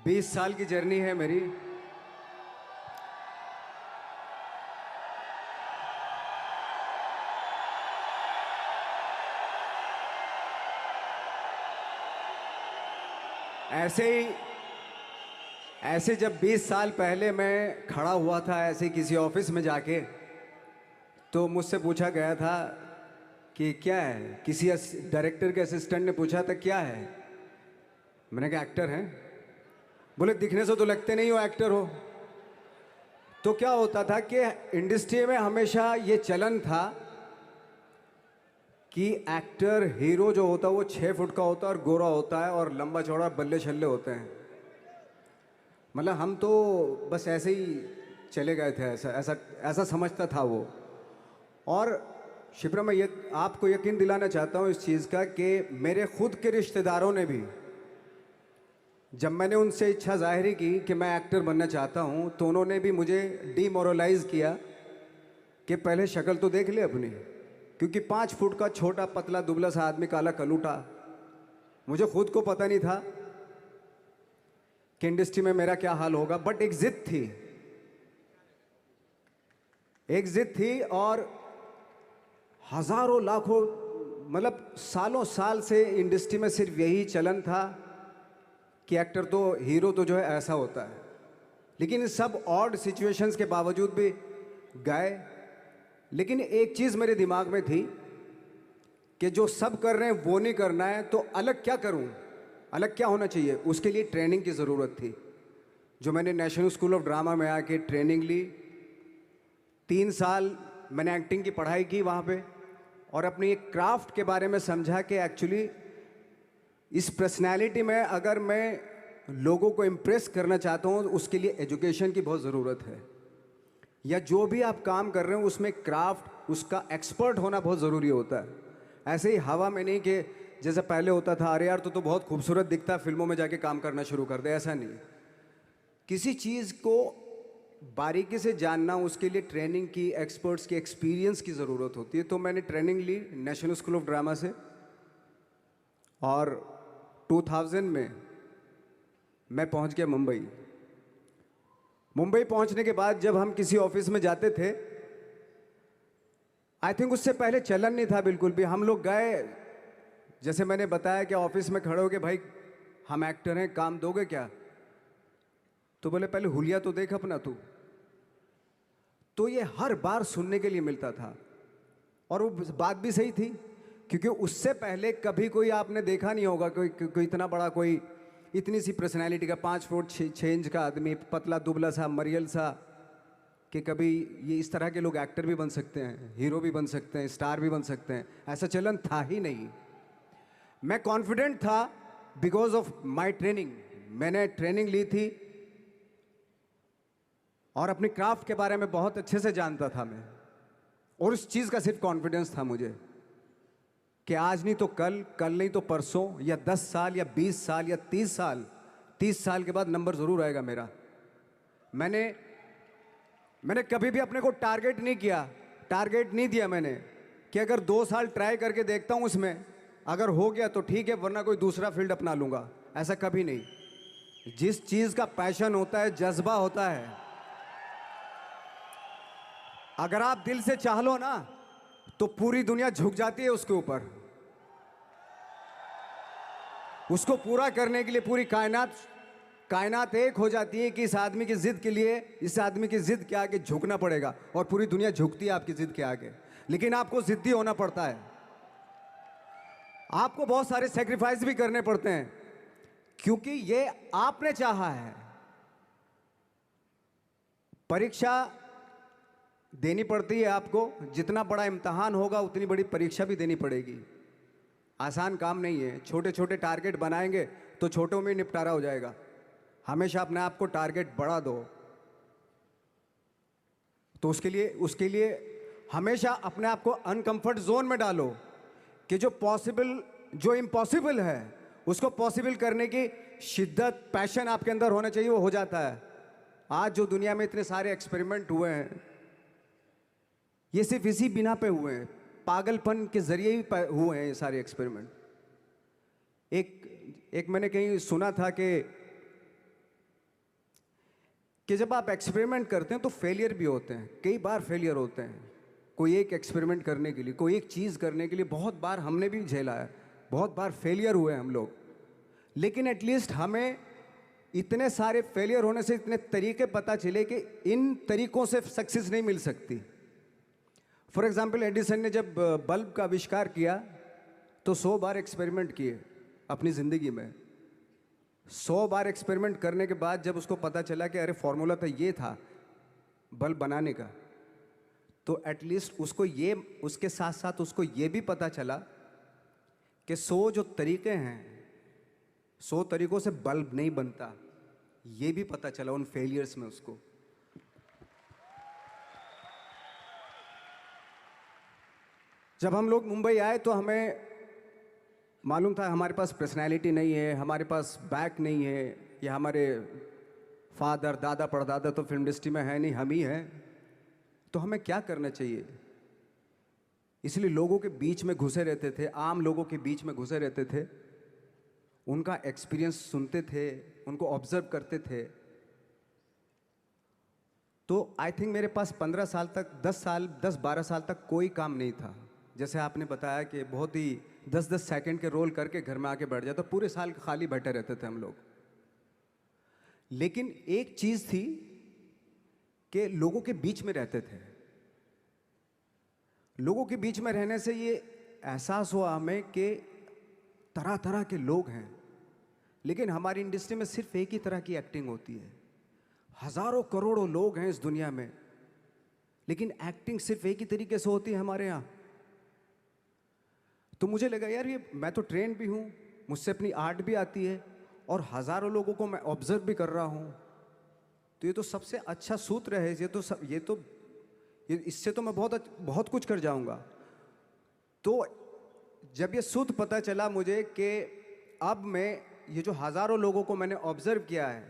20 साल की जर्नी है मेरी। ऐसे ही ऐसे जब 20 साल पहले मैं खड़ा हुआ था ऐसे किसी ऑफिस में जाके, तो मुझसे पूछा गया था कि क्या है। किसी डायरेक्टर के असिस्टेंट ने पूछा था क्या है। मैंने कहा एक्टर हैं। बोले दिखने से तो लगते नहीं हो एक्टर हो। तो क्या होता था कि इंडस्ट्री में हमेशा ये चलन था कि एक्टर हीरो जो होता है वो 6 फुट का होता है और गोरा होता है और लंबा चौड़ा बल्ले छल्ले होते हैं। मतलब हम तो बस ऐसे ही चले गए थे, ऐसा ऐसा ऐसा समझता था वो। और शिप्रा, मैं ये आपको यकीन दिलाना चाहता हूँ इस चीज़ का कि मेरे खुद के रिश्तेदारों ने भी, जब मैंने उनसे इच्छा जाहिर की कि मैं एक्टर बनना चाहता हूँ, तो उन्होंने भी मुझे डीमोरलाइज किया कि पहले शक्ल तो देख ले अपनी। क्योंकि 5 फुट का छोटा पतला दुबला सा आदमी, काला कलूटा, मुझे खुद को पता नहीं था कि इंडस्ट्री में मेरा क्या हाल होगा। बट एक जिद थी, एक जिद थी। और हजारों लाखों, मतलब सालों साल से इंडस्ट्री में सिर्फ यही चलन था कि एक्टर तो, हीरो तो जो है ऐसा होता है। लेकिन इन सब ऑड सिचुएशंस के बावजूद भी गए। लेकिन एक चीज़ मेरे दिमाग में थी कि जो सब कर रहे हैं वो नहीं करना है, तो अलग क्या करूं, अलग क्या होना चाहिए। उसके लिए ट्रेनिंग की ज़रूरत थी, जो मैंने नेशनल स्कूल ऑफ ड्रामा में आके ट्रेनिंग ली। 3 साल मैंने एक्टिंग की पढ़ाई की वहाँ पे, और अपनी एक क्राफ्ट के बारे में समझा कि एक्चुअली इस पर्सनैलिटी में अगर मैं लोगों को इम्प्रेस करना चाहता हूँ, उसके लिए एजुकेशन की बहुत ज़रूरत है। या जो भी आप काम कर रहे हो उसमें क्राफ्ट, उसका एक्सपर्ट होना बहुत ज़रूरी होता है। ऐसे ही हवा में नहीं कि जैसे पहले होता था, अरे यार तो बहुत खूबसूरत दिखता है, फिल्मों में जाके काम करना शुरू कर दे, ऐसा नहीं। किसी चीज़ को बारीकी से जानना, उसके लिए ट्रेनिंग की, एक्सपर्ट्स की, एक्सपीरियंस की ज़रूरत होती है। तो मैंने ट्रेनिंग ली नेशनल स्कूल ऑफ ड्रामा से, और 2000 में मैं पहुंच गया मुंबई। मुंबई पहुंचने के बाद जब हम किसी ऑफिस में जाते थे, आई थिंक उससे पहले चलन नहीं था बिल्कुल भी। हम लोग गए, जैसे मैंने बताया कि ऑफिस में खड़े हो के, भाई हम एक्टर हैं, काम दोगे क्या। तो बोले पहले हुलिया तो देख अपना तू। तो ये हर बार सुनने के लिए मिलता था, और वो बात भी सही थी। क्योंकि उससे पहले कभी कोई आपने देखा नहीं होगा कोई इतना बड़ा, कोई इतनी सी पर्सनैलिटी का 5 फुट 6 इंच का आदमी, पतला दुबला सा मरियल सा, कि कभी ये इस तरह के लोग एक्टर भी बन सकते हैं, हीरो भी बन सकते हैं, स्टार भी बन सकते हैं। ऐसा चलन था ही नहीं। मैं कॉन्फिडेंट था बिकॉज ऑफ माई ट्रेनिंग। मैंने ट्रेनिंग ली थी और अपनी क्राफ्ट के बारे में बहुत अच्छे से जानता था मैं। और उस चीज़ का सिर्फ कॉन्फिडेंस था मुझे कि आज नहीं तो कल, कल नहीं तो परसों, या 10 साल या 20 साल या 30 साल, 30 साल के बाद नंबर ज़रूर आएगा मेरा। मैंने कभी भी अपने को टारगेट नहीं किया, टारगेट नहीं दिया मैंने कि अगर 2 साल ट्राई करके देखता हूँ, उसमें अगर हो गया तो ठीक है, वरना कोई दूसरा फील्ड अपना लूँगा। ऐसा कभी नहीं। जिस चीज़ का पैशन होता है, जज्बा होता है, अगर आप दिल से चाह लो ना, तो पूरी दुनिया झुक जाती है उसके ऊपर। उसको पूरा करने के लिए पूरी कायनात एक हो जाती है कि इस आदमी की जिद के लिए, इस आदमी की जिद के आगे झुकना पड़ेगा। और पूरी दुनिया झुकती है आपकी जिद के आगे, लेकिन आपको जिद्दी होना पड़ता है। आपको बहुत सारे सेक्रीफाइस भी करने पड़ते हैं, क्योंकि ये आपने चाहा है। परीक्षा देनी पड़ती है आपको, जितना बड़ा इम्तहान होगा उतनी बड़ी परीक्षा भी देनी पड़ेगी। आसान काम नहीं है। छोटे छोटे टारगेट बनाएंगे तो छोटों में निपटारा हो जाएगा। हमेशा अपने आप को टारगेट बढ़ा दो। तो उसके लिए हमेशा अपने आप को अनकंफर्ट जोन में डालो कि जो इम्पॉसिबल है उसको पॉसिबल करने की शिद्दत, पैशन आपके अंदर होना चाहिए, वो हो जाता है। आज जो दुनिया में इतने सारे एक्सपेरिमेंट हुए हैं, ये सिर्फ इसी बिना पे हुए हैं, पागलपन के जरिए ही हुए हैं ये सारे एक्सपेरिमेंट। एक मैंने कहीं सुना था कि कि जब आप एक्सपेरिमेंट करते हैं तो फेलियर भी होते हैं, कई बार फेलियर होते हैं। कोई एक एक्सपेरिमेंट करने के लिए, कोई एक चीज़ करने के लिए बहुत बार हमने भी झेला है, बहुत बार फेलियर हुए हम लोग। लेकिन एटलीस्ट हमें इतने सारे फेलियर होने से इतने तरीके पता चले कि इन तरीकों से सक्सेस नहीं मिल सकती। फॉर एग्जाम्पल, एडिसन ने जब बल्ब का आविष्कार किया तो 100 बार एक्सपेरिमेंट किए अपनी ज़िंदगी में। 100 बार एक्सपेरिमेंट करने के बाद जब उसको पता चला कि अरे फॉर्मूला तो ये था बल्ब बनाने का, तो एटलीस्ट उसको ये, उसके साथ साथ उसको ये भी पता चला कि 100 जो तरीके हैं, 100 तरीकों से बल्ब नहीं बनता, ये भी पता चला उन फेलियर्स में उसको। जब हम लोग मुंबई आए तो हमें मालूम था हमारे पास पर्सनैलिटी नहीं है, हमारे पास बैक नहीं है, या हमारे फादर दादा परदादा तो फिल्म इंडस्ट्री में है नहीं, हम ही हैं। तो हमें क्या करना चाहिए? इसलिए लोगों के बीच में घुसे रहते थे, आम लोगों के बीच में घुसे रहते थे, उनका एक्सपीरियंस सुनते थे, उनको ऑब्जर्व करते थे। तो आई थिंक मेरे पास 15 साल तक, 10-12 साल तक कोई काम नहीं था। जैसे आपने बताया कि बहुत ही 10-10 सेकंड के रोल करके घर में आके बैठ जाता, पूरे साल खाली बैठे रहते थे हम लोग। लेकिन एक चीज़ थी कि लोगों के बीच में रहते थे। लोगों के बीच में रहने से ये एहसास हुआ हमें कि तरह तरह के लोग हैं, लेकिन हमारी इंडस्ट्री में सिर्फ एक ही तरह की एक्टिंग होती है। हजारों करोड़ों लोग हैं इस दुनिया में, लेकिन एक्टिंग सिर्फ एक ही तरीके से होती है हमारे यहाँ। तो मुझे लगा यार, ये मैं तो ट्रेन भी हूँ, मुझसे अपनी आर्ट भी आती है, और हजारों लोगों को मैं ऑब्जर्व भी कर रहा हूँ। तो ये तो सबसे अच्छा सूत्र है, इससे तो मैं बहुत कुछ कर जाऊंगा। तो जब ये सूत्र पता चला मुझे कि अब मैं ये जो हजारों लोगों को मैंने ऑब्जर्व किया है,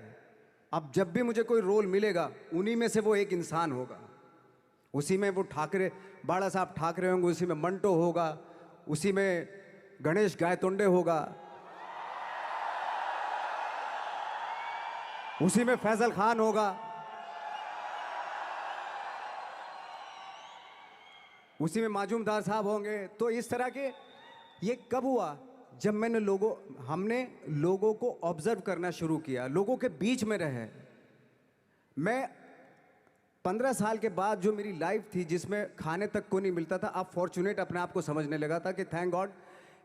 अब जब भी मुझे कोई रोल मिलेगा उन्हीं में से वो एक इंसान होगा। उसी में वो ठाकरे, बाला साहब ठाकरे होंगे, उसी में मंटो होगा, उसी में गणेश गायतोंडे होगा, उसी में फैजल खान होगा, उसी में माजूमदार साहब होंगे। तो इस तरह के, ये कब हुआ? जब हमने लोगों को ऑब्जर्व करना शुरू किया, लोगों के बीच में रहे। मैं 15 साल के बाद जो मेरी लाइफ थी, जिसमें खाने तक को नहीं मिलता था, अब फॉर्चुनेट अपने आप को समझने लगा था कि थैंक गॉड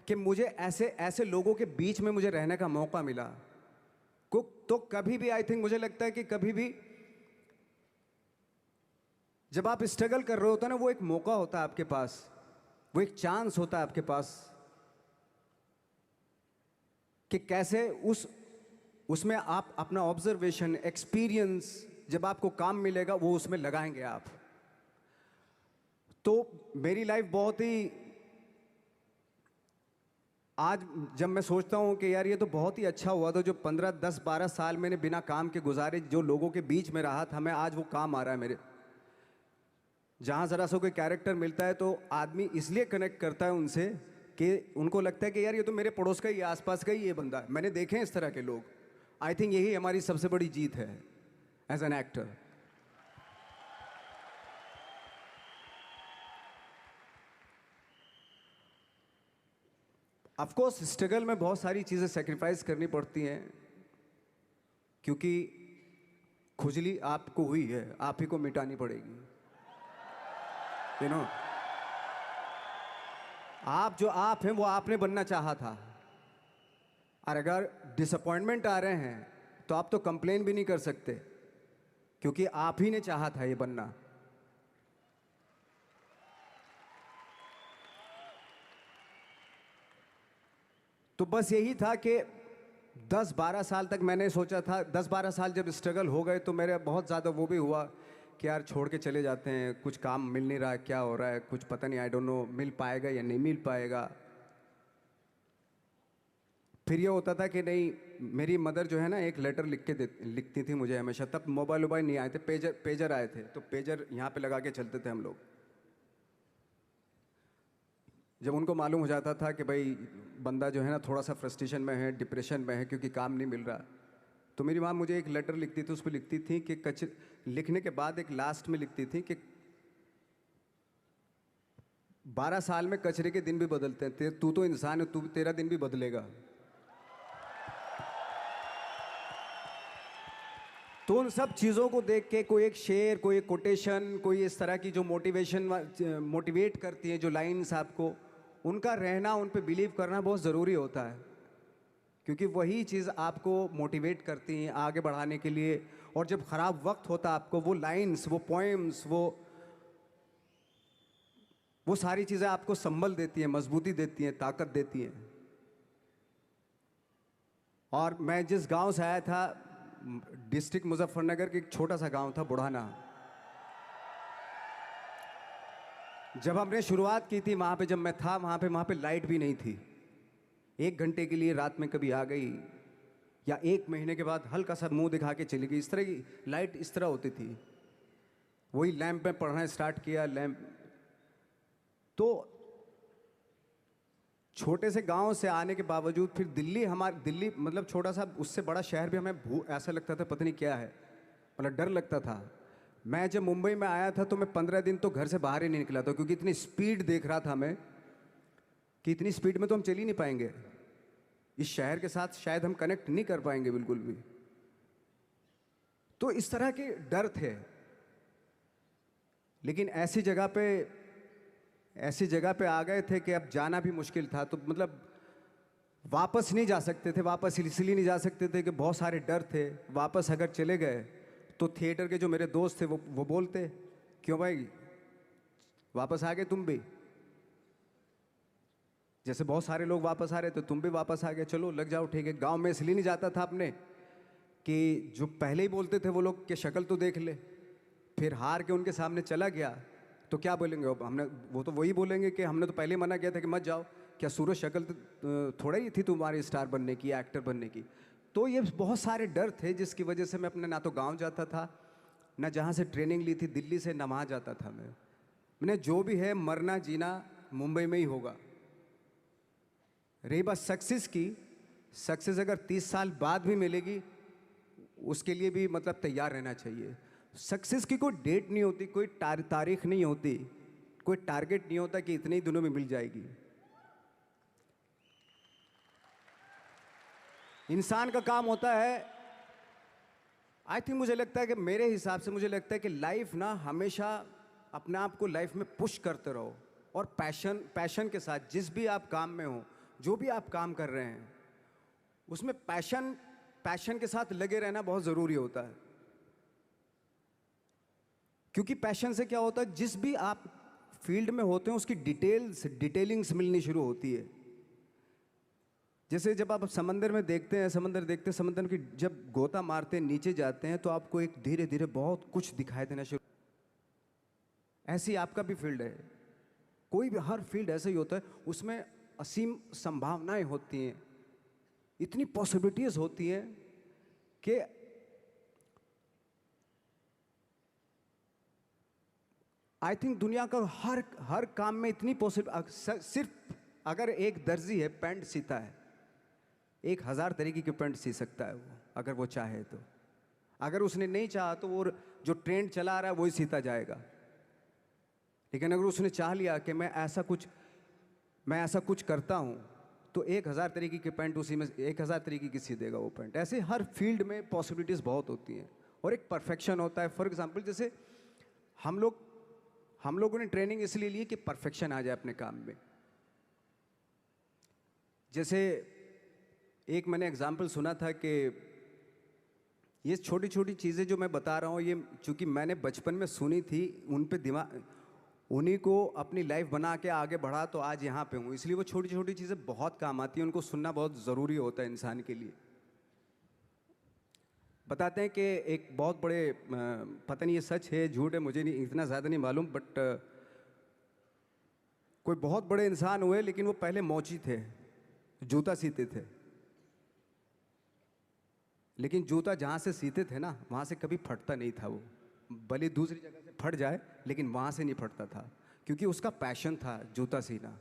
कि मुझे ऐसे ऐसे लोगों के बीच में मुझे रहने का मौका मिला। तो कभी भी, आई थिंक मुझे लगता है कि कभी भी जब आप स्ट्रगल कर रहे होते हैं ना, वो एक मौका होता है आपके पास, वो एक चांस होता है आपके पास कि कैसे उसमें आप अपना ऑब्जर्वेशन, एक्सपीरियंस, जब आपको काम मिलेगा वो उसमें लगाएंगे आप। तो मेरी लाइफ बहुत ही, आज जब मैं सोचता हूँ कि यार ये तो बहुत ही अच्छा हुआ था जो 15-10-12 साल मैंने बिना काम के गुजारे, जो लोगों के बीच में रहा था, मैं आज वो काम आ रहा है मेरे। जहाँ ज़रा सा कोई कैरेक्टर मिलता है तो आदमी इसलिए कनेक्ट करता है उनसे कि उनको लगता है कि यार ये तो मेरे पड़ोस का ही, आसपास का ही ये बंदा है। मैंने देखे हैं इस तरह के लोग। आई थिंक यही हमारी सबसे बड़ी जीत है as an actor. Of course struggle में बहुत सारी चीज़ें सेक्रीफाइस करनी पड़ती हैं, क्योंकि खुजली आपको हुई है, आप ही को मिटानी पड़ेगी। यू नो, आप जो आप हैं वो आपने बनना चाहा था, और अगर डिसअपॉइंटमेंट आ रहे हैं तो आप तो कंप्लेन भी नहीं कर सकते, क्योंकि आप ही ने चाहा था ये बनना। तो बस यही था कि 10-12 साल तक मैंने सोचा था, 10-12 साल जब स्ट्रगल हो गए तो मेरे बहुत ज़्यादा वो भी हुआ कि यार छोड़ के चले जाते हैं, कुछ काम मिल नहीं रहा है, क्या हो रहा है कुछ पता नहीं, आई डोंट नो मिल पाएगा या नहीं मिल पाएगा। फिर ये होता था कि नहीं, मेरी मदर जो है ना एक लेटर लिखती थी मुझे हमेशा। तब मोबाइल वोबाइल नहीं आए थे, पेजर आए थे, तो पेजर यहाँ पे लगा के चलते थे हम लोग। जब उनको मालूम हो जाता था कि भाई बंदा जो है ना थोड़ा सा फ्रस्ट्रेशन में है, डिप्रेशन में है क्योंकि काम नहीं मिल रहा, तो मेरी माँ मुझे एक लेटर लिखती थी, उस पर लिखती थी कि लिखने के बाद एक लास्ट में लिखती थी कि 12 साल में कचरे के दिन भी बदलते हैं, तू तो इंसान है, तेरा दिन भी बदलेगा। तो उन सब चीज़ों को देख के कोई एक शेर, कोई एक कोटेशन, कोई इस तरह की जो मोटिवेट करती है, जो लाइंस आपको, उनका रहना, उन पे बिलीव करना बहुत ज़रूरी होता है, क्योंकि वही चीज़ आपको मोटिवेट करती हैं आगे बढ़ाने के लिए। और जब ख़राब वक्त होता है आपको, वो लाइंस, वो पोएम्स, वो सारी चीज़ें आपको संबल देती हैं, मजबूती देती हैं, ताकत देती हैं। और मैं जिस गांव से आया था, डिस्ट्रिक्ट मुजफ्फरनगर के एक छोटा सा गांव था बुढ़ाना। जब हमने शुरुआत की थी वहाँ पे, जब मैं था वहाँ पे लाइट भी नहीं थी। 1 घंटे के लिए रात में कभी आ गई, या 1 महीने के बाद हल्का सा मुंह दिखा के चली गई। इस तरह की लाइट इस तरह होती थी। वही लैंप में पढ़ना स्टार्ट किया, लैंप। तो छोटे से गांव से आने के बावजूद फिर दिल्ली मतलब छोटा सा, उससे बड़ा शहर भी हमें ऐसा लगता था पता नहीं क्या है, मतलब डर लगता था। मैं जब मुंबई में आया था तो मैं 15 दिन तो घर से बाहर ही नहीं निकला था, क्योंकि इतनी स्पीड देख रहा था मैं कि इतनी स्पीड में तो हम चल ही नहीं पाएंगे, इस शहर के साथ शायद हम कनेक्ट नहीं कर पाएंगे बिल्कुल भी। तो इस तरह के डर थे। लेकिन ऐसी जगह पे आ गए थे कि अब जाना भी मुश्किल था। तो मतलब वापस नहीं जा सकते थे, वापस इसलिए नहीं जा सकते थे कि बहुत सारे डर थे। वापस अगर चले गए तो थिएटर के जो मेरे दोस्त थे वो बोलते, क्यों भाई वापस आ गए तुम भी, जैसे बहुत सारे लोग वापस आ रहे थे तुम भी वापस आ गए, चलो लग जाओ ठीक है। गांव में इसलिए नहीं जाता था अपने कि जो पहले ही बोलते थे वो लोग कि शक्ल तो देख ले, फिर हार के उनके सामने चला गया तो क्या बोलेंगे वो तो वही बोलेंगे कि हमने तो पहले मना किया था कि मत जाओ, क्या सूरज शक्ल थोड़ा ही थी तुम्हारी स्टार बनने की, एक्टर बनने की। तो ये बहुत सारे डर थे जिसकी वजह से मैं अपने ना तो गांव जाता था, ना जहाँ से ट्रेनिंग ली थी दिल्ली से, ना वहाँ जाता था। मैंने जो भी है मरना जीना मुंबई में ही होगा। रही बात सक्सेस की, सक्सेस अगर 30 साल बाद भी मिलेगी उसके लिए भी मतलब तैयार रहना चाहिए। सक्सेस की कोई डेट नहीं होती, कोई तारीख नहीं होती, कोई टारगेट नहीं होता कि इतने ही दिनों में मिल जाएगी। इंसान का काम होता है, आई थिंक मुझे लगता है कि मेरे हिसाब से मुझे लगता है कि लाइफ ना हमेशा अपने आप को लाइफ में पुश करते रहो, और पैशन के साथ जिस भी आप काम में हो, जो भी आप काम कर रहे हैं उसमें पैशन के साथ लगे रहना बहुत ज़रूरी होता है। क्योंकि पैशन से क्या होता है, जिस भी आप फील्ड में होते हैं उसकी डिटेलिंग्स मिलनी शुरू होती है। जैसे जब आप समंदर में देखते हैं, समंदर की जब गोता मारते हैं, नीचे जाते हैं तो आपको एक धीरे धीरे बहुत कुछ दिखाई देना शुरू। ऐसी आपका भी फील्ड है, कोई भी हर फील्ड ऐसा ही होता है, उसमें असीम संभावनाएं होती हैं, इतनी पॉसिबिलिटीज होती हैं कि आई थिंक दुनिया का हर काम में इतनी सिर्फ अगर एक दर्जी है पैंट सीता है, 1000 तरीके की पैंट सी सकता है वो, अगर वो चाहे तो। अगर उसने नहीं चाहा तो वो जो ट्रेंड चला रहा है वही सीता जाएगा। लेकिन अगर उसने चाह लिया कि मैं ऐसा कुछ करता हूँ, तो 1000 तरीके की पैंट उसी में 1000 तरीके की सी देगा वो पैंट। ऐसे हर फील्ड में पॉसिबिलिटीज़ बहुत होती हैं, और एक परफेक्शन होता है। फॉर एग्जाम्पल जैसे हम लोगों ने ट्रेनिंग इसलिए ली कि परफेक्शन आ जाए अपने काम में। जैसे एक मैंने एग्जाम्पल सुना था कि ये छोटी छोटी चीज़ें जो मैं बता रहा हूँ, ये चूँकि मैंने बचपन में सुनी थी, उन पे दिमाग, उन्हीं को अपनी लाइफ बना के आगे बढ़ा तो आज यहाँ पे हूँ। इसलिए वो छोटी छोटी चीज़ें बहुत काम आती हैं, उनको सुनना बहुत ज़रूरी होता है इंसान के लिए। बताते हैं कि एक बहुत बड़े, पता नहीं ये सच है झूठ है, मुझे नहीं इतना ज़्यादा नहीं मालूम, बट कोई बहुत बड़े इंसान हुए, लेकिन वो पहले मोची थे, जूता सीते थे। लेकिन जूता जहाँ से सीते थे ना, वहाँ से कभी फटता नहीं था वो, भले दूसरी जगह से फट जाए लेकिन वहाँ से नहीं फटता था, क्योंकि उसका पैशन था जूता सीना।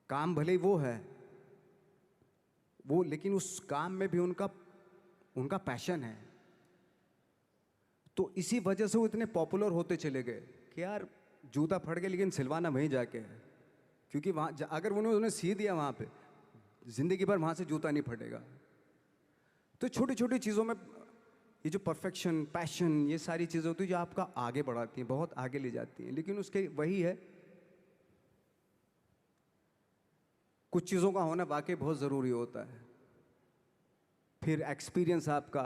काम भले ही वो है वो, लेकिन उस काम में भी उनका उनका पैशन है। तो इसी वजह से वो इतने पॉपुलर होते चले गए कि यार जूता फट गया लेकिन सिलवाना वहीं जाके है, क्योंकि वहाँ अगर उन्होंने सी दिया वहाँ पे, ज़िंदगी भर वहाँ से जूता नहीं फटेगा। तो छोटी छोटी चीज़ों में ये जो परफेक्शन, पैशन, ये सारी चीज़ें होती हैं जो आपका आगे बढ़ाती हैं, बहुत आगे ले जाती हैं। लेकिन उसके वही है, कुछ चीज़ों का होना वाकई बहुत ज़रूरी होता है। फिर एक्सपीरियंस आपका,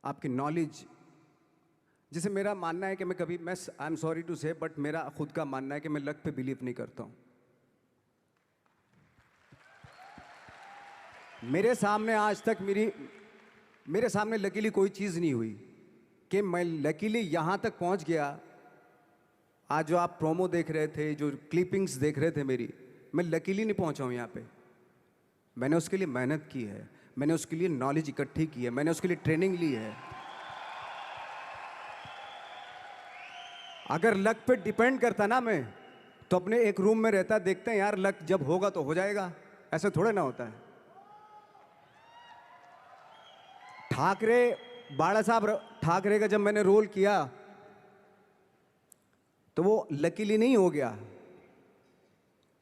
आपकी नॉलेज। जैसे मेरा मानना है कि मैं कभी, मैं आई एम सॉरी टू से, बट मेरा खुद का मानना है कि मैं लक पे बिलीव नहीं करता हूँ। मेरे सामने आज तक मेरे सामने लकीली कोई चीज़ नहीं हुई कि मैं लकीली यहाँ तक पहुँच गया। आज जो आप प्रोमो देख रहे थे, जो क्लिपिंग्स देख रहे थे मेरी, मैं लकीली नहीं पहुँचा हूँ यहाँ पे। मैंने उसके लिए मेहनत की है, मैंने उसके लिए नॉलेज इकट्ठी की है, मैंने उसके लिए ट्रेनिंग ली है। अगर लक पे डिपेंड करता ना मैं, तो अपने एक रूम में रहता, देखते हैं यार लक जब होगा तो हो जाएगा, ऐसे थोड़े ना होता है। बाला साहब ठाकरे का जब मैंने रोल किया तो वो लकीली नहीं हो गया।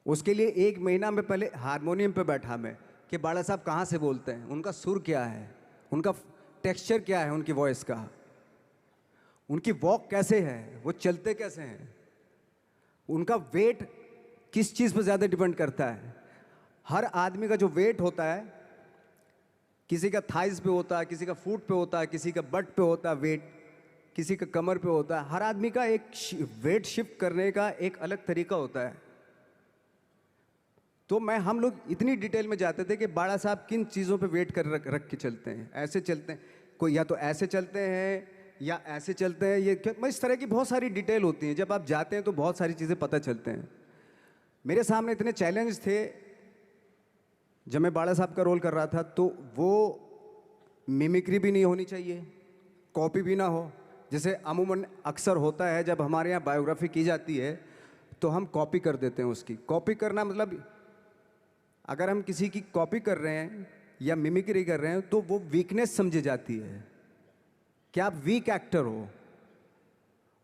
उसके लिए 1 महीना में पहले हारमोनियम पे बैठा मैं कि बाला साहब कहाँ से बोलते हैं, उनका सुर क्या है, उनका टेक्सचर क्या है, उनकी वॉइस का, उनकी वॉक कैसे है, वो चलते कैसे हैं, उनका वेट किस चीज़ पर ज़्यादा डिपेंड करता है। हर आदमी का जो वेट होता है, किसी का थाइस पे होता है, किसी का फुट पे होता है, किसी का बट पे होता है वेट, किसी का कमर पे होता है। हर आदमी का एक वेट शिफ्ट करने का एक अलग तरीका होता है। तो हम लोग इतनी डिटेल में जाते थे कि बाड़ा साहब किन चीज़ों पे वेट कर रख के चलते हैं, ऐसे चलते हैं, कोई या तो ऐसे चलते हैं या ऐसे चलते हैं, ये इस तरह की बहुत सारी डिटेल होती हैं। जब आप जाते हैं तो बहुत सारी चीज़ें पता चलते हैं। मेरे सामने इतने चैलेंज थे जब मैं बाड़ा साहब का रोल कर रहा था, तो वो मिमिक्री भी नहीं होनी चाहिए, कॉपी भी ना हो। जैसे अमूमन अक्सर होता है जब हमारे यहाँ बायोग्राफी की जाती है तो हम कॉपी कर देते हैं उसकी। कॉपी करना मतलब अगर हम किसी की कॉपी कर रहे हैं या मिमिक्री कर रहे हैं तो वो वीकनेस समझी जाती है कि आप वीक एक्टर हो।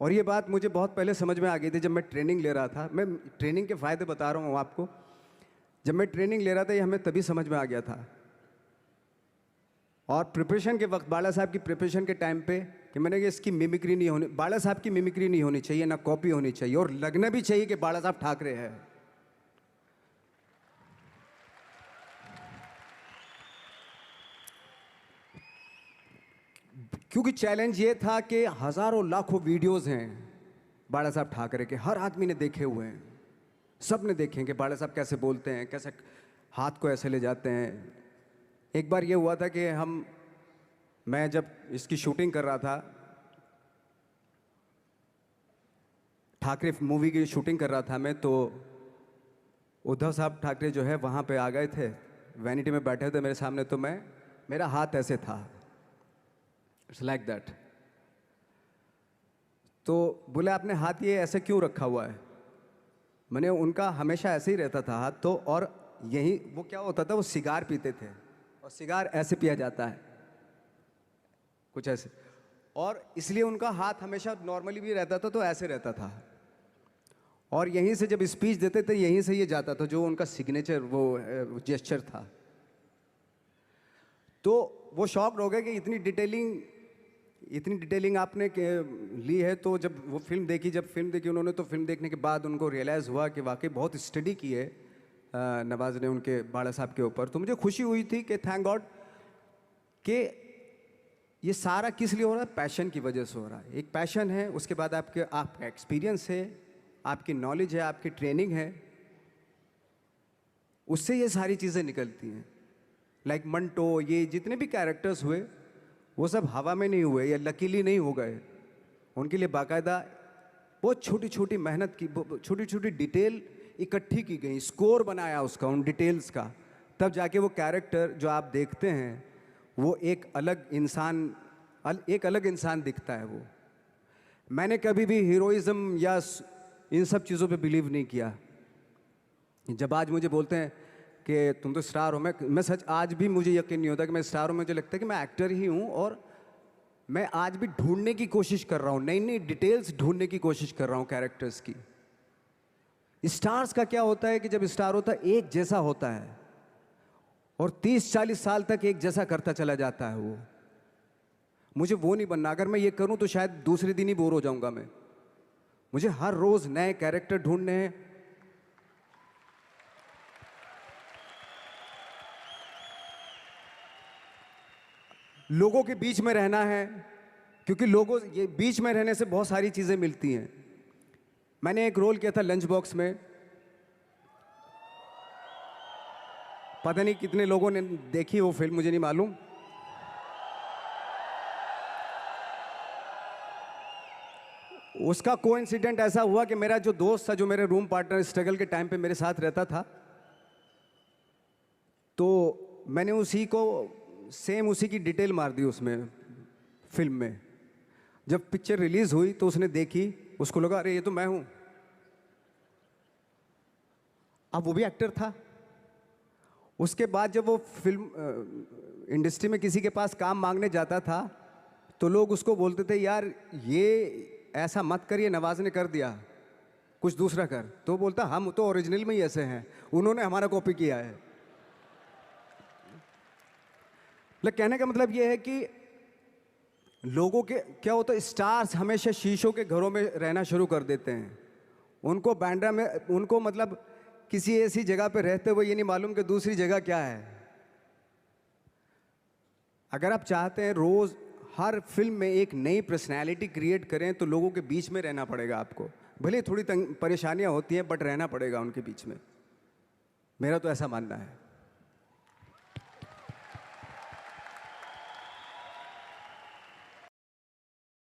और ये बात मुझे बहुत पहले समझ में आ गई थी जब मैं ट्रेनिंग ले रहा था। मैं ट्रेनिंग के फ़ायदे बता रहा हूँ आपको। जब मैं ट्रेनिंग ले रहा था ये हमें तभी समझ में आ गया था। और प्रिपरेशन के वक्त, बाला साहब की प्रिपरेशन के टाइम पे, कि मैंने कि इसकी मिमिक्री नहीं होनी, बाला साहब की मिमिक्री नहीं होनी चाहिए, ना कॉपी होनी चाहिए, और लगना भी चाहिए कि बाला साहब ठाकरे है। क्योंकि चैलेंज ये था कि हज़ारों लाखों वीडियोस हैं बाला साहब ठाकरे के, हर आदमी ने देखे हुए हैं, सब ने देखे कि बाला साहब कैसे बोलते हैं, कैसे हाथ को ऐसे ले जाते हैं। एक बार ये हुआ था कि मैं जब इसकी शूटिंग कर रहा था, ठाकरे मूवी की शूटिंग कर रहा था मैं, तो उद्धव साहब ठाकरे जो है वहाँ पे आ गए थे, वैनिटी में बैठे थे मेरे सामने। तो मेरा हाथ ऐसे था, इट्स लाइक दैट। तो बोले आपने हाथ ये ऐसे क्यों रखा हुआ है? मैंने, उनका हमेशा ऐसे ही रहता था हाथ। तो और यही वो क्या होता था, वो सिगार पीते थे, और सिगार ऐसे पिया जाता है कुछ ऐसे, और इसलिए उनका हाथ हमेशा नॉर्मली भी रहता था तो ऐसे रहता था। और यहीं से जब स्पीच देते थे यहीं से ये जाता था, जो उनका सिग्नेचर वो जेस्चर था। तो वो शॉक्ड हो गए कि इतनी डिटेलिंग आपने ली है। तो जब फिल्म देखी उन्होंने, तो फिल्म देखने के बाद उनको रियलाइज़ हुआ कि वाकई बहुत स्टडी की है नवाज़ ने उनके बाड़ा साहब के ऊपर। तो मुझे खुशी हुई थी कि थैंक गॉड कि ये सारा किस लिए हो रहा है, पैशन की वजह से हो रहा है। एक पैशन है, उसके बाद आपका एक्सपीरियंस है, आपकी नॉलेज है, आपकी ट्रेनिंग है, उससे ये सारी चीज़ें निकलती हैं। लाइक मंटो, ये जितने भी कैरेक्टर्स हुए वो सब हवा में नहीं हुए या लकीली नहीं हो गए। उनके लिए बाकायदा बहुत छोटी छोटी मेहनत की, छोटी छोटी डिटेल इकट्ठी की गई, स्कोर बनाया उसका, उन डिटेल्स का, तब जाके वो कैरेक्टर जो आप देखते हैं वो एक अलग इंसान दिखता है। वो मैंने कभी भी हीरोइज्म या इन सब चीज़ों पे बिलीव नहीं किया। जब आज मुझे बोलते हैं कि तुम तो स्टार हो। मैं सच आज भी मुझे यकीन नहीं होता कि मैं स्टार हूँ। मुझे लगता है कि मैं एक्टर ही हूँ, और मैं आज भी ढूंढने की कोशिश कर रहा हूँ, नई नई डिटेल्स ढूंढने की कोशिश कर रहा हूँ कैरेक्टर्स की। स्टार्स का क्या होता है कि जब स्टार होता है एक जैसा होता है और 30-40 साल तक एक जैसा करता चला जाता है वो। मुझे वो नहीं बनना। अगर मैं ये करूं तो शायद दूसरे दिन ही बोर हो जाऊंगा मैं। मुझे हर रोज नए कैरेक्टर ढूंढने हैं। लोगों के बीच में रहना है, क्योंकि लोगों ये बीच में रहने से बहुत सारी चीजें मिलती हैं। मैंने एक रोल किया था लंच बॉक्स में। पता नहीं कितने लोगों ने देखी वो फिल्म, मुझे नहीं मालूम। उसका कोइंसिडेंट ऐसा हुआ कि मेरा जो दोस्त था, जो मेरे रूम पार्टनर स्ट्रगल के टाइम पे मेरे साथ रहता था, तो मैंने उसी को सेम उसी की डिटेल मार दी उसमें फिल्म में। जब पिक्चर रिलीज हुई तो उसने देखी, उसको लगा अरे ये तो मैं हूं। अब वो भी एक्टर था। उसके बाद जब वो फिल्म इंडस्ट्री में किसी के पास काम मांगने जाता था तो लोग उसको बोलते थे यार ये ऐसा मत कर, ये नवाज ने कर दिया, कुछ दूसरा कर। तो बोलता हम तो ओरिजिनल में ही ऐसे हैं, उन्होंने हमारा कॉपी किया है। लेकिन कहने का मतलब ये है कि लोगों के क्या होता है, स्टार्स हमेशा शीशों के घरों में रहना शुरू कर देते हैं। उनको बैंड्रा में, उनको मतलब किसी ऐसी जगह पे रहते हुए ये नहीं मालूम कि दूसरी जगह क्या है। अगर आप चाहते हैं रोज हर फिल्म में एक नई पर्सनैलिटी क्रिएट करें तो लोगों के बीच में रहना पड़ेगा आपको। भले थोड़ी परेशानियां होती हैं बट रहना पड़ेगा उनके बीच में। मेरा तो ऐसा मानना है।